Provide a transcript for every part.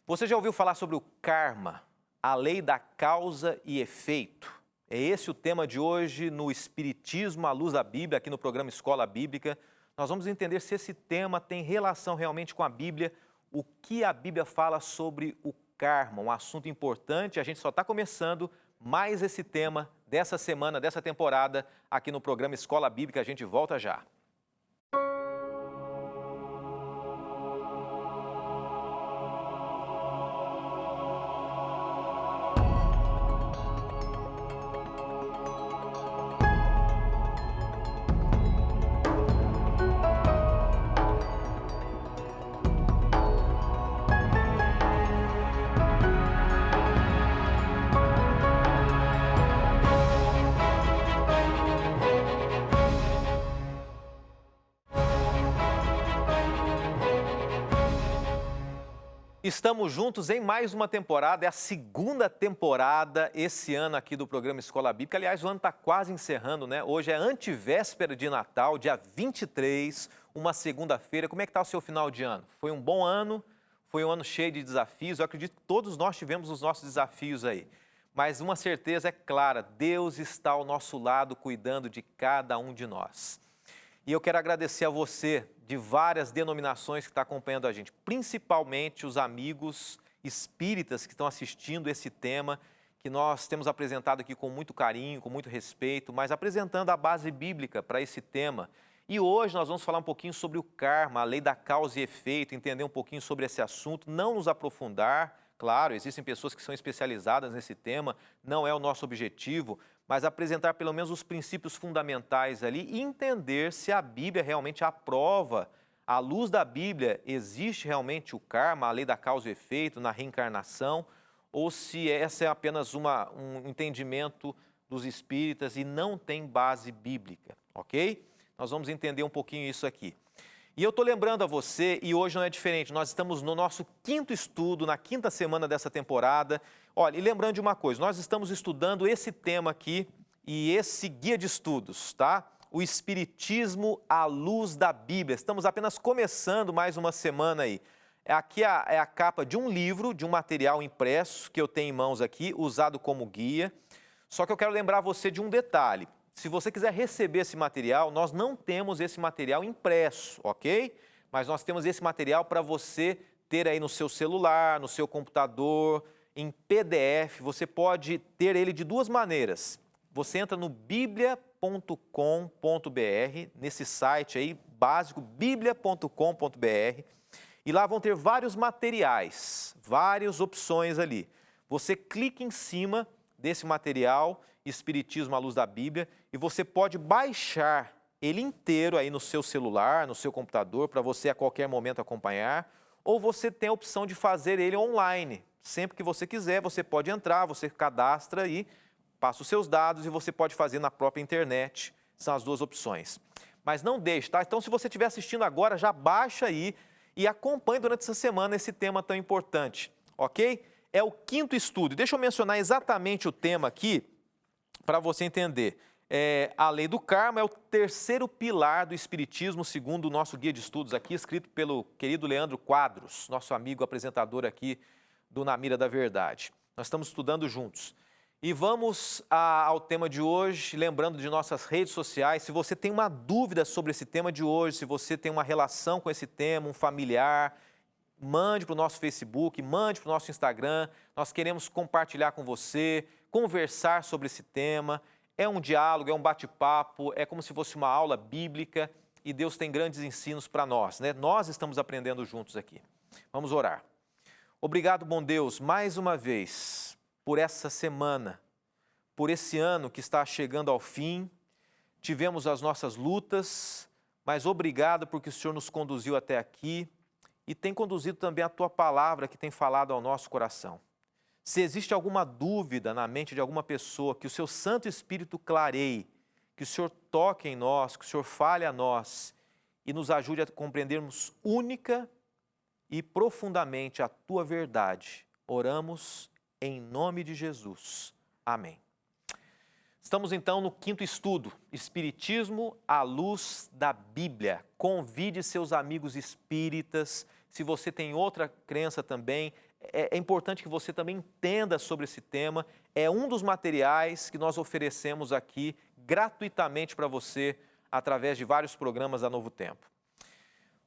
Você já ouviu falar sobre o karma, a lei da causa e efeito? É esse o tema de hoje no Espiritismo à Luz da Bíblia, aqui no programa Escola Bíblica. Nós vamos entender se esse tema tem relação realmente com a Bíblia, o que a Bíblia fala sobre o karma, um assunto importante. A gente só está começando mais esse tema dessa semana, dessa temporada, aqui no programa Escola Bíblica. A gente volta já. Estamos juntos em mais uma temporada, é a segunda temporada esse ano aqui do programa Escola Bíblica. Aliás, o ano está quase encerrando, né? Hoje é antevéspera de Natal, dia 23, uma segunda-feira. Como é que está o seu final de ano? Foi um bom ano? Foi um ano cheio de desafios? Eu acredito que todos nós tivemos os nossos desafios aí. Mas uma certeza é clara, Deus está ao nosso lado cuidando de cada um de nós. E eu quero agradecer a você de várias denominações que está acompanhando a gente, principalmente os amigos espíritas que estão assistindo esse tema, que nós temos apresentado aqui com muito carinho, com muito respeito, mas apresentando a base bíblica para esse tema. E hoje nós vamos falar um pouquinho sobre o karma, a lei da causa e efeito, entender um pouquinho sobre esse assunto, não nos aprofundar. Claro, existem pessoas que são especializadas nesse tema, não é o nosso objetivo, mas apresentar pelo menos os princípios fundamentais ali e entender se a Bíblia realmente aprova, à luz da Bíblia, existe realmente o karma, a lei da causa e efeito, na reencarnação, ou se essa é apenas um entendimento dos espíritas e não tem base bíblica, ok? Nós vamos entender um pouquinho isso aqui. E eu estou lembrando a você, e hoje não é diferente, nós estamos no nosso quinto estudo, na quinta semana dessa temporada. Olha, e lembrando de uma coisa, nós estamos estudando esse tema aqui e esse guia de estudos, tá? O Espiritismo à Luz da Bíblia. Estamos apenas começando mais uma semana aí. Aqui é a capa de um livro, de um material impresso que eu tenho em mãos aqui, usado como guia. Só que eu quero lembrar você de um detalhe. Se você quiser receber esse material, nós não temos esse material impresso, ok? Mas nós temos esse material para você ter aí no seu celular, no seu computador, em PDF. Você pode ter ele de duas maneiras. Você entra no biblia.com.br, nesse site aí básico, biblia.com.br, e lá vão ter vários materiais, várias opções ali. Você clica em cima desse material, Espiritismo à Luz da Bíblia, e você pode baixar ele inteiro aí no seu celular, no seu computador, para você a qualquer momento acompanhar, ou você tem a opção de fazer ele online. Sempre que você quiser, você pode entrar, você cadastra aí, passa os seus dados e você pode fazer na própria internet. São as duas opções. Mas não deixe, tá? Então, se você estiver assistindo agora, já baixa aí e acompanhe durante essa semana esse tema tão importante, ok? É o quinto estudo. Deixa eu mencionar exatamente o tema aqui, para você entender. A lei do karma é o terceiro pilar do Espiritismo, segundo o nosso guia de estudos aqui, escrito pelo querido Leandro Quadros, nosso amigo apresentador aqui do Na Mira da Verdade. Nós estamos estudando juntos. E vamos ao tema de hoje, lembrando de nossas redes sociais. Se você tem uma dúvida sobre esse tema de hoje, se você tem uma relação com esse tema, um familiar, mande para o nosso Facebook, mande para o nosso Instagram. Nós queremos compartilhar com você, conversar sobre esse tema. É um diálogo, é um bate-papo, é como se fosse uma aula bíblica e Deus tem grandes ensinos para nós, né? Nós estamos aprendendo juntos aqui. Vamos orar. Obrigado, bom Deus, mais uma vez, por essa semana, por esse ano que está chegando ao fim. Tivemos as nossas lutas, mas obrigado porque o Senhor nos conduziu até aqui e tem conduzido também a Tua palavra que tem falado ao nosso coração. Se existe alguma dúvida na mente de alguma pessoa, que o Seu Santo Espírito clareie, que o Senhor toque em nós, que o Senhor fale a nós e nos ajude a compreendermos única e profundamente a Tua verdade. Oramos em nome de Jesus. Amém. Estamos então no quinto estudo, Espiritismo à Luz da Bíblia. Convide seus amigos espíritas. Se você tem outra crença também, é importante que você também entenda sobre esse tema. É um dos materiais que nós oferecemos aqui gratuitamente para você, através de vários programas da Novo Tempo.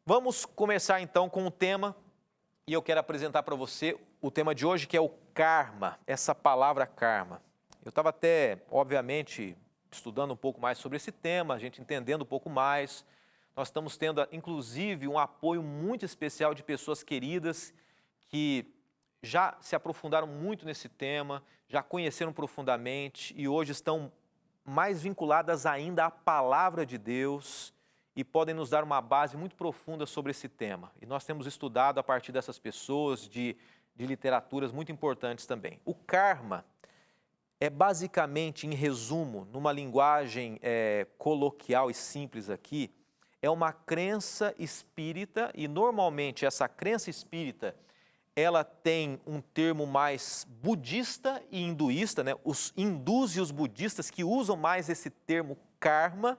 Vamos começar então com o tema, e eu quero apresentar para você o tema de hoje, que é o karma, essa palavra karma. Eu estava até, obviamente, estudando um pouco mais sobre esse tema, a gente entendendo um pouco mais. Nós estamos tendo, inclusive, um apoio muito especial de pessoas queridas que já se aprofundaram muito nesse tema, já conheceram profundamente e hoje estão mais vinculadas ainda à palavra de Deus e podem nos dar uma base muito profunda sobre esse tema. E nós temos estudado a partir dessas pessoas, de literaturas muito importantes também. O karma é basicamente, em resumo, numa linguagem coloquial e simples aqui, é uma crença espírita e normalmente essa crença espírita ela tem um termo mais budista e hinduísta, né? Os hindus e os budistas que usam mais esse termo karma.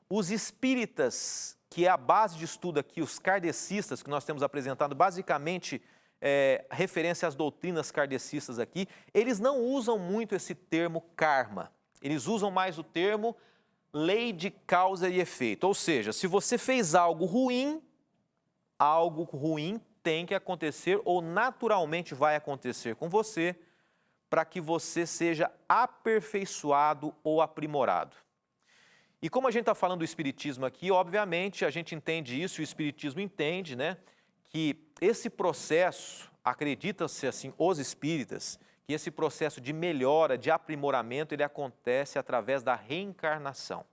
Os espíritas, que é a base de estudo aqui, os kardecistas, que nós temos apresentado basicamente referência às doutrinas kardecistas aqui, eles não usam muito esse termo karma. Eles usam mais o termo lei de causa e efeito. Ou seja, se você fez algo ruim tem que acontecer ou naturalmente vai acontecer com você para que você seja aperfeiçoado ou aprimorado. E como a gente está falando do Espiritismo aqui, obviamente a gente entende isso, o Espiritismo entende, né, que esse processo, acredita-se assim, os espíritas, que esse processo de melhora, de aprimoramento, ele acontece através da reencarnação.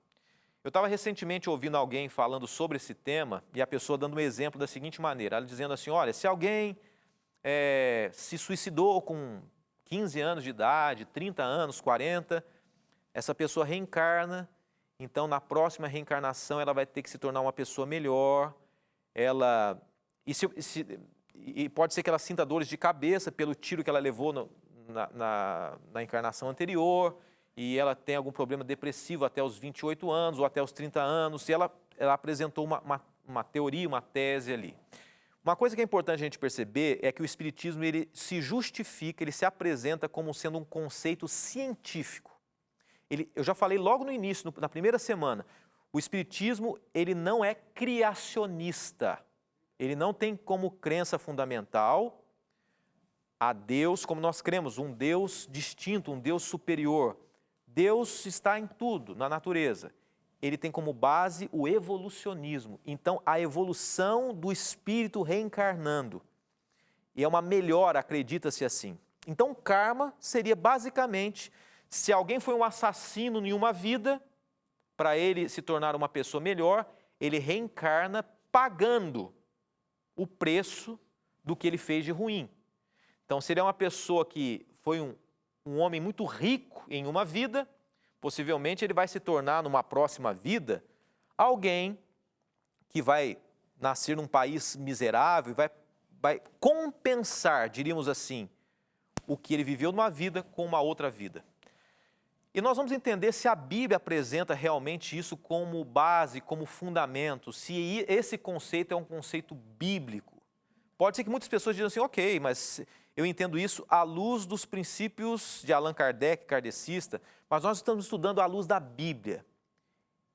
Eu estava recentemente ouvindo alguém falando sobre esse tema e a pessoa dando um exemplo da seguinte maneira, ela dizendo assim, olha, se alguém se suicidou com 15 anos de idade, 30 anos, 40, essa pessoa reencarna, então na próxima reencarnação ela vai ter que se tornar uma pessoa melhor, e pode ser que ela sinta dores de cabeça pelo tiro que ela levou na encarnação anterior, e ela tem algum problema depressivo até os 28 anos ou até os 30 anos, e ela apresentou uma teoria, uma tese ali. Uma coisa que é importante a gente perceber é que o Espiritismo ele se justifica, ele se apresenta como sendo um conceito científico. Eu já falei logo no início, na primeira semana, o Espiritismo ele não é criacionista, ele não tem como crença fundamental a Deus como nós cremos, um Deus distinto, um Deus superior. Deus está em tudo, na natureza. Ele tem como base o evolucionismo. Então, a evolução do espírito reencarnando. E é uma melhora, acredita-se assim. Então, karma seria basicamente, se alguém foi um assassino em uma vida, para ele se tornar uma pessoa melhor, ele reencarna pagando o preço do que ele fez de ruim. Então, se ele é uma pessoa que foi um homem muito rico em uma vida, possivelmente ele vai se tornar, numa próxima vida, alguém que vai nascer num país miserável, vai compensar, diríamos assim, o que ele viveu numa vida com uma outra vida. E nós vamos entender se a Bíblia apresenta realmente isso como base, como fundamento, se esse conceito é um conceito bíblico. Pode ser que muitas pessoas digam assim, ok, mas eu entendo isso à luz dos princípios de Allan Kardec, kardecista, mas nós estamos estudando à luz da Bíblia.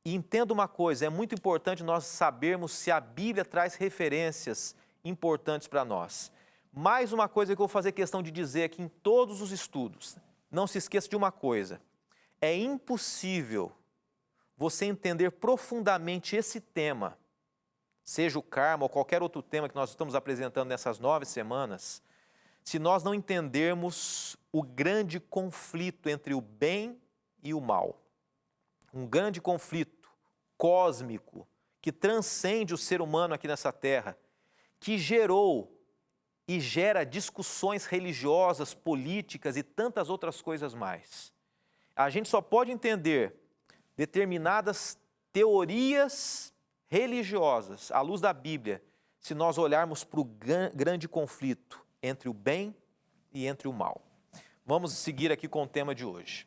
E entenda uma coisa, é muito importante nós sabermos se a Bíblia traz referências importantes para nós. Mais uma coisa que eu vou fazer questão de dizer aqui em todos os estudos, não se esqueça de uma coisa, é impossível você entender profundamente esse tema, seja o karma ou qualquer outro tema que nós estamos apresentando nessas 9 semanas, se nós não entendermos o grande conflito entre o bem e o mal. Um grande conflito cósmico que transcende o ser humano aqui nessa terra, que gerou e gera discussões religiosas, políticas e tantas outras coisas mais. A gente só pode entender determinadas teorias religiosas à luz da Bíblia se nós olharmos para o grande conflito entre o bem e entre o mal. Vamos seguir aqui com o tema de hoje.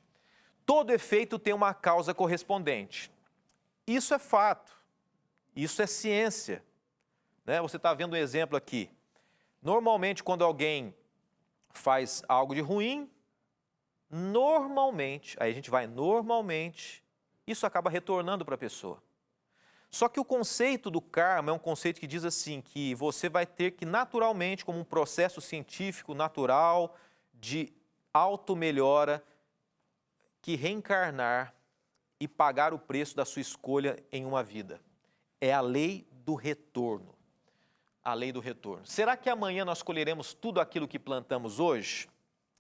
Todo efeito tem uma causa correspondente. Isso é fato, isso é ciência. Né? Você está vendo um exemplo aqui. Normalmente, quando alguém faz algo de ruim, normalmente, aí a gente vai normalmente, isso acaba retornando para a pessoa. Só que o conceito do karma é um conceito que diz assim, que você vai ter que naturalmente, como um processo científico natural de auto-melhora, que reencarnar e pagar o preço da sua escolha em uma vida. É a lei do retorno. A lei do retorno. Será que amanhã nós colheremos tudo aquilo que plantamos hoje?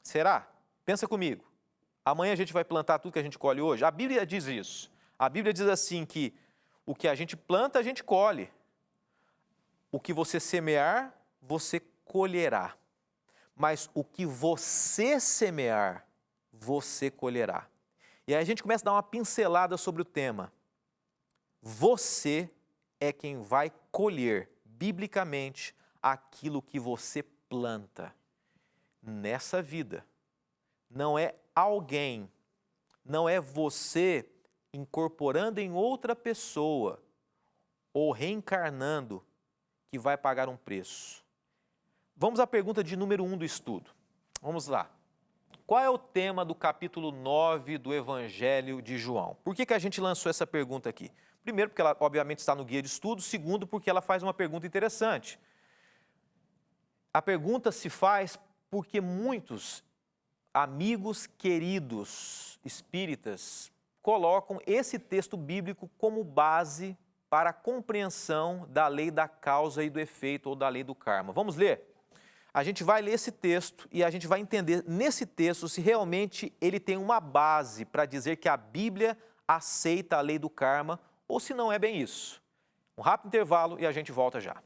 Será? Pensa comigo. Amanhã a gente vai plantar tudo que a gente colhe hoje? A Bíblia diz isso. A Bíblia diz assim que o que a gente planta, a gente colhe. O que você semear, você colherá. Mas o que você semear, você colherá. E aí a gente começa a dar uma pincelada sobre o tema. Você é quem vai colher, biblicamente, aquilo que você planta nessa vida. Não é alguém, não é você incorporando em outra pessoa ou reencarnando que vai pagar um preço. Vamos à pergunta de número 1 do estudo. Vamos lá. Qual é o tema do capítulo 9 do Evangelho de João? Por que a gente lançou essa pergunta aqui? Primeiro, porque ela obviamente está no guia de estudo. Segundo, porque ela faz uma pergunta interessante. A pergunta se faz porque muitos amigos queridos espíritas colocam esse texto bíblico como base para a compreensão da lei da causa e do efeito ou da lei do karma. Vamos ler? A gente vai ler esse texto e a gente vai entender nesse texto se realmente ele tem uma base para dizer que a Bíblia aceita a lei do karma ou se não é bem isso. Um rápido intervalo e a gente volta já.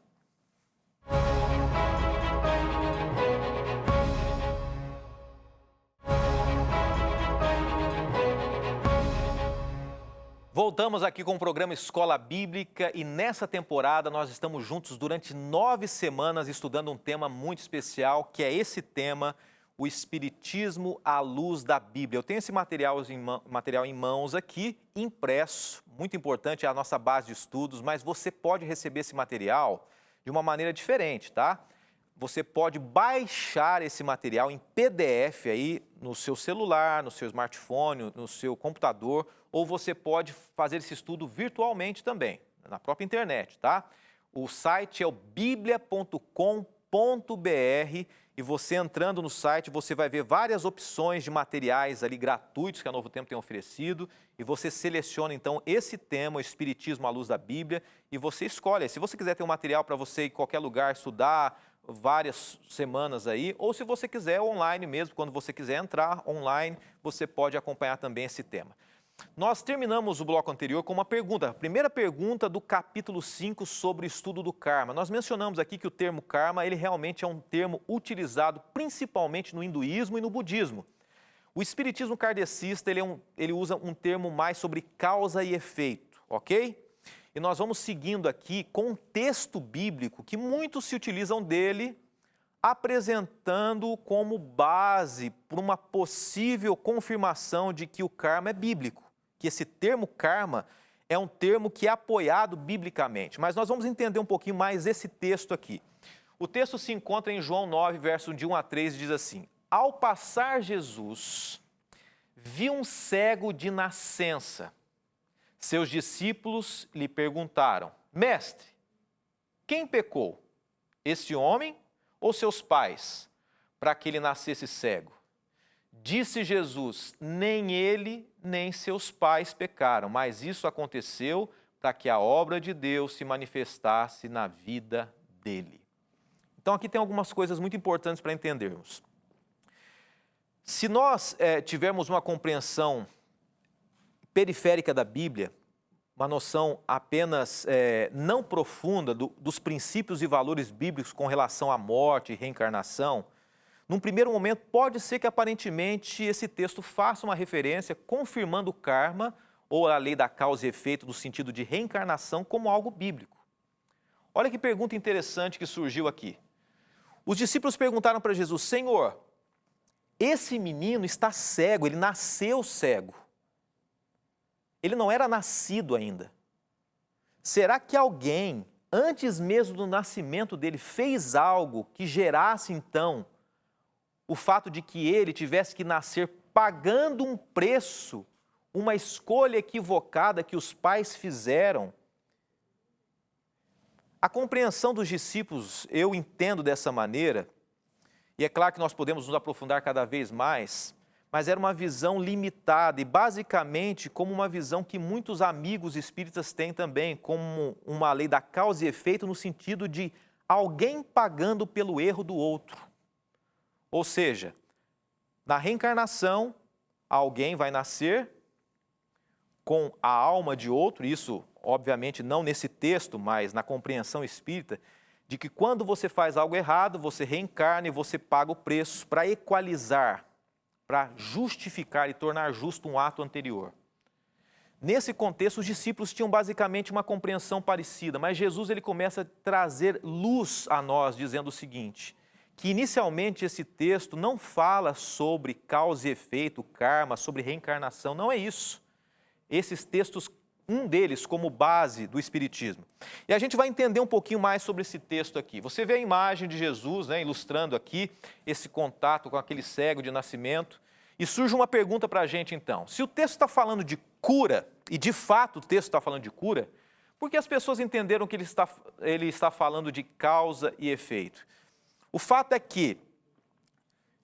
Voltamos aqui com o programa Escola Bíblica e nessa temporada nós estamos juntos durante 9 semanas estudando um tema muito especial, que é esse tema, o Espiritismo à luz da Bíblia. Eu tenho esse material em mãos aqui, impresso, muito importante, é a nossa base de estudos, mas você pode receber esse material de uma maneira diferente, tá? Você pode baixar esse material em PDF aí no seu celular, no seu smartphone, no seu computador, ou você pode fazer esse estudo virtualmente também, na própria internet, tá? O site é o biblia.com.br e você entrando no site, você vai ver várias opções de materiais ali gratuitos que a Novo Tempo tem oferecido e você seleciona então esse tema, o Espiritismo à luz da Bíblia, e você escolhe. Se você quiser ter um material para você ir em qualquer lugar estudar, várias semanas aí, ou se você quiser online mesmo, quando você quiser entrar online, você pode acompanhar também esse tema. Nós terminamos o bloco anterior com uma pergunta, a primeira pergunta do capítulo 5 sobre o estudo do karma. Nós mencionamos aqui que o termo karma, ele realmente é um termo utilizado principalmente no hinduísmo e no budismo. O espiritismo kardecista, ele usa um termo mais sobre causa e efeito, ok? E nós vamos seguindo aqui com um texto bíblico que muitos se utilizam dele, apresentando como base para uma possível confirmação de que o karma é bíblico, que esse termo karma é um termo que é apoiado biblicamente. Mas nós vamos entender um pouquinho mais esse texto aqui. O texto se encontra em João 9, verso de 1 a 3, e diz assim: Ao passar Jesus, viu um cego de nascença. Seus discípulos lhe perguntaram: Mestre, quem pecou, esse homem ou seus pais, para que ele nascesse cego? Disse Jesus: nem ele, nem seus pais pecaram, mas isso aconteceu para que a obra de Deus se manifestasse na vida dele. Então aqui tem algumas coisas muito importantes para entendermos. Se nós tivermos uma compreensão periférica da Bíblia, uma noção apenas não profunda dos princípios e valores bíblicos com relação à morte e reencarnação, num primeiro momento pode ser que aparentemente esse texto faça uma referência confirmando o karma ou a lei da causa e efeito no sentido de reencarnação como algo bíblico. Olha que pergunta interessante que surgiu aqui. Os discípulos perguntaram para Jesus: Senhor, esse menino está cego, ele nasceu cego. Ele não era nascido ainda. Será que alguém antes mesmo do nascimento dele, fez algo que gerasse, então, o fato de que ele tivesse que nascer pagando um preço, uma escolha equivocada que os pais fizeram. A compreensão dos discípulos, eu entendo dessa maneira, e é claro que nós podemos nos aprofundar cada vez mais, mas era uma visão limitada e basicamente como uma visão que muitos amigos espíritas têm também, como uma lei da causa e efeito no sentido de alguém pagando pelo erro do outro. Ou seja, na reencarnação, alguém vai nascer com a alma de outro, isso obviamente não nesse texto, mas na compreensão espírita, de que quando você faz algo errado, você reencarna e você paga o preço para equalizar, para justificar e tornar justo um ato anterior. Nesse contexto, os discípulos tinham basicamente uma compreensão parecida, mas Jesus ele começa a trazer luz a nós, dizendo o seguinte, que inicialmente esse texto não fala sobre causa e efeito, karma, sobre reencarnação, não é isso. Esses textos, um deles como base do Espiritismo. E a gente vai entender um pouquinho mais sobre esse texto aqui. Você vê a imagem de Jesus, né, ilustrando aqui esse contato com aquele cego de nascimento. E surge uma pergunta para a gente então. Se o texto está falando de cura, e de fato o texto está falando de cura, por que as pessoas entenderam que ele está falando de causa e efeito? O fato é que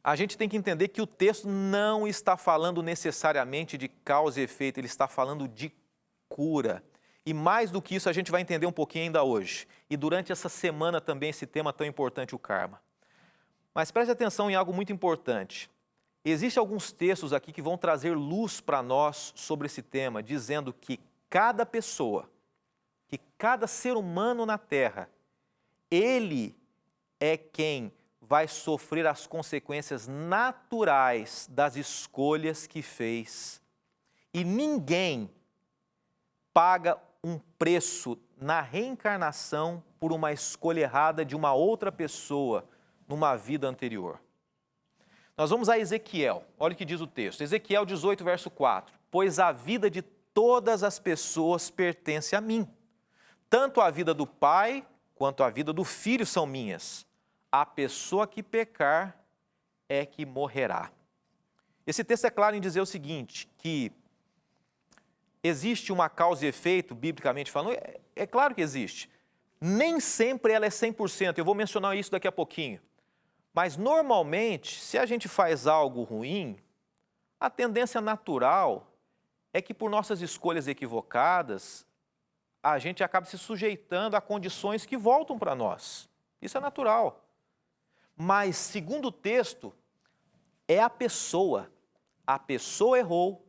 a gente tem que entender que o texto não está falando necessariamente de causa e efeito, ele está falando de cura. E mais do que isso, a gente vai entender um pouquinho ainda hoje. E durante essa semana também esse tema tão importante, o karma. Mas preste atenção em algo muito importante. Existem alguns textos aqui que vão trazer luz para nós sobre esse tema, dizendo que cada pessoa, que cada ser humano na Terra, ele é quem vai sofrer as consequências naturais das escolhas que fez. E ninguém paga um preço na reencarnação por uma escolha errada de uma outra pessoa numa vida anterior. Nós vamos a Ezequiel, olha o que diz o texto, Ezequiel 18, verso 4. Pois a vida de todas as pessoas pertence a mim, tanto a vida do pai quanto a vida do filho são minhas. A pessoa que pecar é que morrerá. Esse texto é claro em dizer o seguinte, que existe uma causa e efeito, biblicamente falando? É claro que existe. Nem sempre ela é 100%, eu vou mencionar isso daqui a pouquinho. Mas, normalmente, se a gente faz algo ruim, a tendência natural é que, por nossas escolhas equivocadas, a gente acaba se sujeitando a condições que voltam para nós. Isso é natural. Mas, segundo o texto, é a pessoa. A pessoa errou,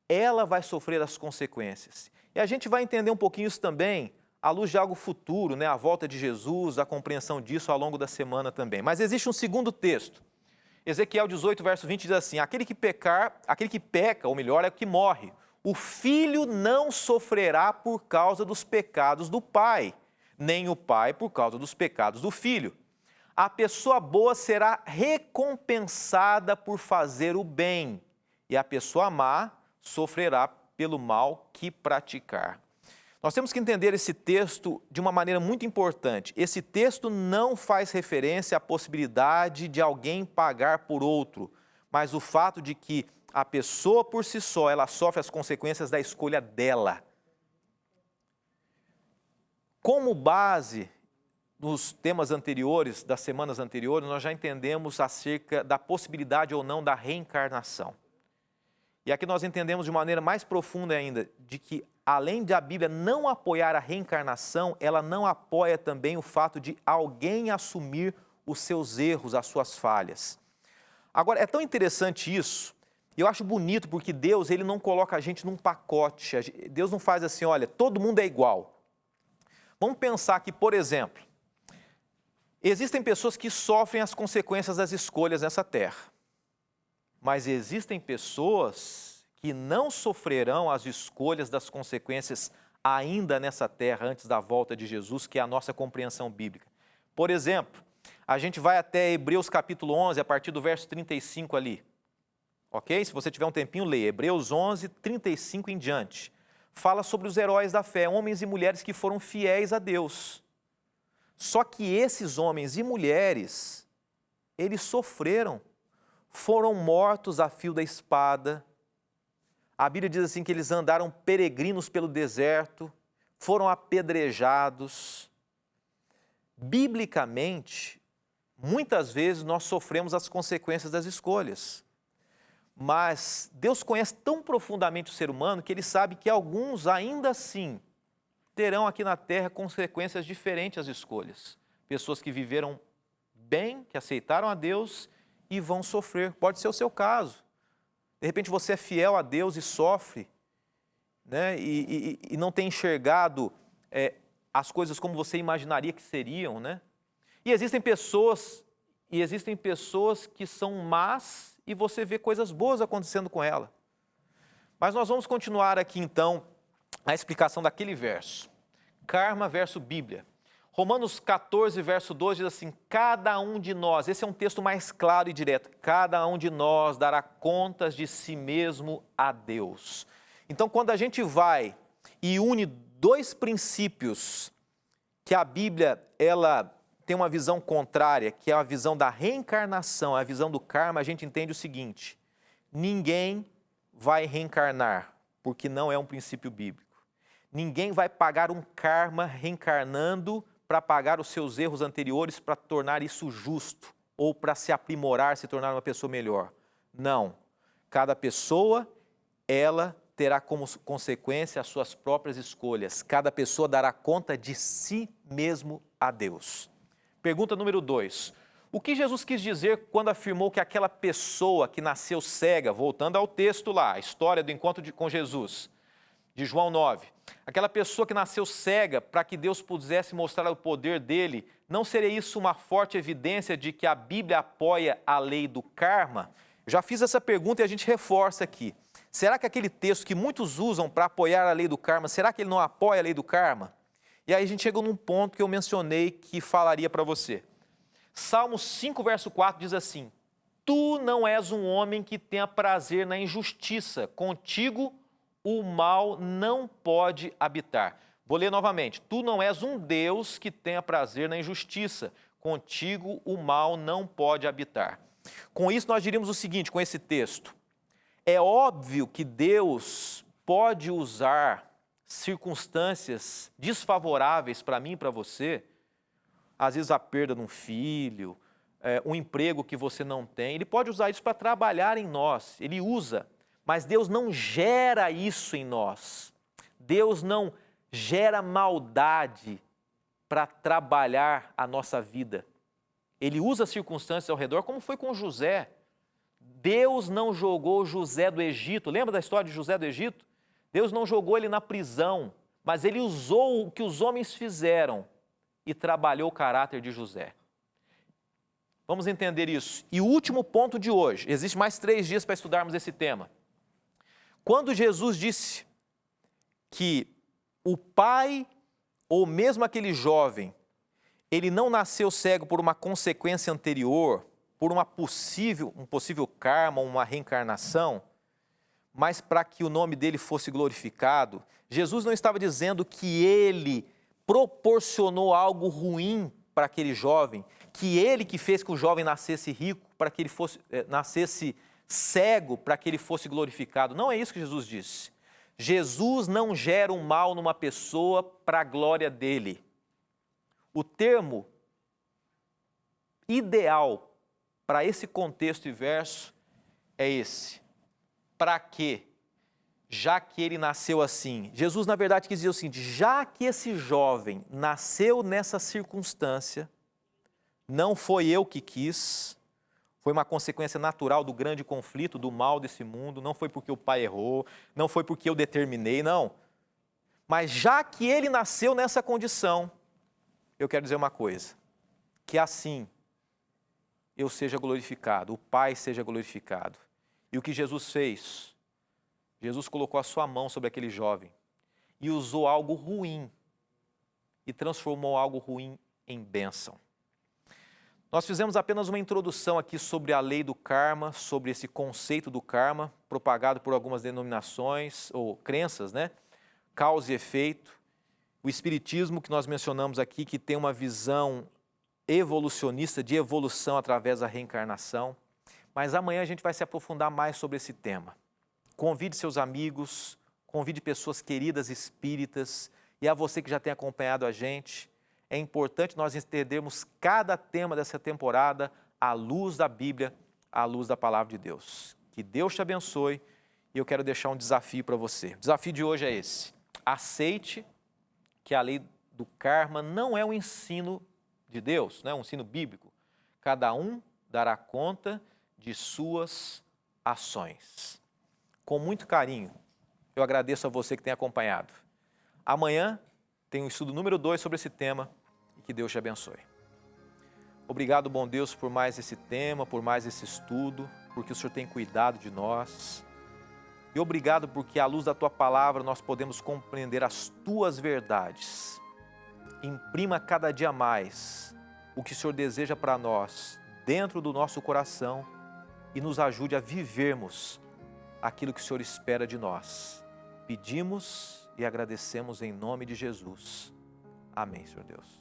ela vai sofrer as consequências. E a gente vai entender um pouquinho isso também à luz de algo futuro, né? A volta de Jesus, a compreensão disso ao longo da semana também. Mas existe um segundo texto. Ezequiel 18, verso 20 diz assim, aquele que peca, ou melhor, é o que morre. O filho não sofrerá por causa dos pecados do pai, nem o pai por causa dos pecados do filho. A pessoa boa será recompensada por fazer o bem, e a pessoa má sofrerá pelo mal que praticar. Nós temos que entender esse texto de uma maneira muito importante. Esse texto não faz referência à possibilidade de alguém pagar por outro, mas o fato de que a pessoa por si só, ela sofre as consequências da escolha dela. Como base nos temas anteriores, das semanas anteriores, nós já entendemos acerca da possibilidade ou não da reencarnação. E aqui nós entendemos de maneira mais profunda ainda, de que além de a Bíblia não apoiar a reencarnação, ela não apoia também o fato de alguém assumir os seus erros, as suas falhas. Agora, é tão interessante isso, e eu acho bonito porque Deus ele não coloca a gente num pacote, Deus não faz assim, olha, todo mundo é igual. Vamos pensar que, por exemplo, existem pessoas que sofrem as consequências das escolhas nessa terra, mas existem pessoas que não sofrerão as escolhas das consequências ainda nessa terra, antes da volta de Jesus, que é a nossa compreensão bíblica. Por exemplo, a gente vai até Hebreus capítulo 11, a partir do verso 35 ali. Ok? Se você tiver um tempinho, leia. Hebreus 11, 35 em diante. Fala sobre os heróis da fé, homens e mulheres que foram fiéis a Deus. Só que esses homens e mulheres, eles sofreram, foram mortos a fio da espada. A Bíblia diz assim que eles andaram peregrinos pelo deserto, foram apedrejados. Biblicamente, muitas vezes nós sofremos as consequências das escolhas. Mas Deus conhece tão profundamente o ser humano que Ele sabe que alguns ainda assim terão aqui na terra consequências diferentes às escolhas. Pessoas que viveram bem, que aceitaram a Deus e vão sofrer. Pode ser o seu caso. De repente você é fiel a Deus e sofre, né? E não tem enxergado as coisas como você imaginaria que seriam, né? E existem pessoas que são más e você vê coisas boas acontecendo com ela. Mas nós vamos continuar aqui então a explicação daquele verso. Karma versus Bíblia. Romanos 14, verso 2 diz assim, cada um de nós, esse é um texto mais claro e direto, cada um de nós dará contas de si mesmo a Deus. Então, quando a gente vai e une dois princípios que a Bíblia, ela tem uma visão contrária, que é a visão da reencarnação, a visão do karma, a gente entende o seguinte, ninguém vai reencarnar, porque não é um princípio bíblico. Ninguém vai pagar um karma reencarnando para pagar os seus erros anteriores, para tornar isso justo, ou para se aprimorar, se tornar uma pessoa melhor. Não. Cada pessoa, ela terá como consequência as suas próprias escolhas. Cada pessoa dará conta de si mesmo a Deus. Pergunta número 2. O que Jesus quis dizer quando afirmou que aquela pessoa que nasceu cega, voltando ao texto lá, a história do encontro com Jesus, de João 9, aquela pessoa que nasceu cega para que Deus pudesse mostrar o poder dele, não seria isso uma forte evidência de que a Bíblia apoia a lei do karma? Eu já fiz essa pergunta e a gente reforça aqui. Será que aquele texto que muitos usam para apoiar a lei do karma, será que ele não apoia a lei do karma? E aí a gente chegou num ponto que eu mencionei que falaria para você. Salmos 5, verso 4 diz assim, tu não és um homem que tenha prazer na injustiça, contigo o mal não pode habitar. Vou ler novamente. Tu não és um Deus que tenha prazer na injustiça. Contigo o mal não pode habitar. Com isso nós diríamos o seguinte, com esse texto. É óbvio que Deus pode usar circunstâncias desfavoráveis para mim e para você. Às vezes a perda de um filho, um emprego que você não tem. Ele pode usar isso para trabalhar em nós. Ele usa. Mas Deus não gera isso em nós. Deus não gera maldade para trabalhar a nossa vida. Ele usa circunstâncias ao redor, como foi com José. Deus não jogou José do Egito. Lembra da história de José do Egito? Deus não jogou ele na prisão, mas ele usou o que os homens fizeram e trabalhou o caráter de José. Vamos entender isso. E o último ponto de hoje, existe mais 3 dias para estudarmos esse tema. Quando Jesus disse que o pai, ou mesmo aquele jovem, ele não nasceu cego por uma consequência anterior, por um possível karma, uma reencarnação, mas para que o nome dele fosse glorificado, Jesus não estava dizendo que ele proporcionou algo ruim para aquele jovem, que ele que fez que o jovem nascesse rico, para que ele nascesse cego para que ele fosse glorificado. Não é isso que Jesus disse. Jesus não gera um mal numa pessoa para a glória dele. O termo ideal para esse contexto e verso é esse. Para quê? Já que ele nasceu assim. Jesus, na verdade, quis dizer o seguinte, já que esse jovem nasceu nessa circunstância, não foi eu que quis, foi uma consequência natural do grande conflito, do mal desse mundo, não foi porque o pai errou, não foi porque eu determinei, não. Mas já que ele nasceu nessa condição, eu quero dizer uma coisa, que assim eu seja glorificado, o Pai seja glorificado. E o que Jesus fez? Jesus colocou a sua mão sobre aquele jovem e usou algo ruim e transformou algo ruim em bênção. Nós fizemos apenas uma introdução aqui sobre a lei do karma, sobre esse conceito do karma, propagado por algumas denominações ou crenças, né? Causa e efeito. O Espiritismo, que nós mencionamos aqui, que tem uma visão evolucionista, de evolução através da reencarnação. Mas amanhã a gente vai se aprofundar mais sobre esse tema. Convide seus amigos, convide pessoas queridas espíritas, e a você que já tem acompanhado a gente, é importante nós entendermos cada tema dessa temporada à luz da Bíblia, à luz da Palavra de Deus. Que Deus te abençoe, e eu quero deixar um desafio para você. O desafio de hoje é esse: aceite que a lei do karma não é um ensino de Deus, não é um ensino bíblico. Cada um dará conta de suas ações. Com muito carinho, eu agradeço a você que tem acompanhado. Amanhã tem o estudo número 2 sobre esse tema, e que Deus te abençoe. Obrigado, bom Deus, por mais esse tema, por mais esse estudo, porque o Senhor tem cuidado de nós. E obrigado porque à luz da Tua Palavra nós podemos compreender as Tuas verdades. Imprima cada dia mais o que o Senhor deseja para nós, dentro do nosso coração, e nos ajude a vivermos aquilo que o Senhor espera de nós. Pedimos e agradecemos em nome de Jesus. Amém, Senhor Deus.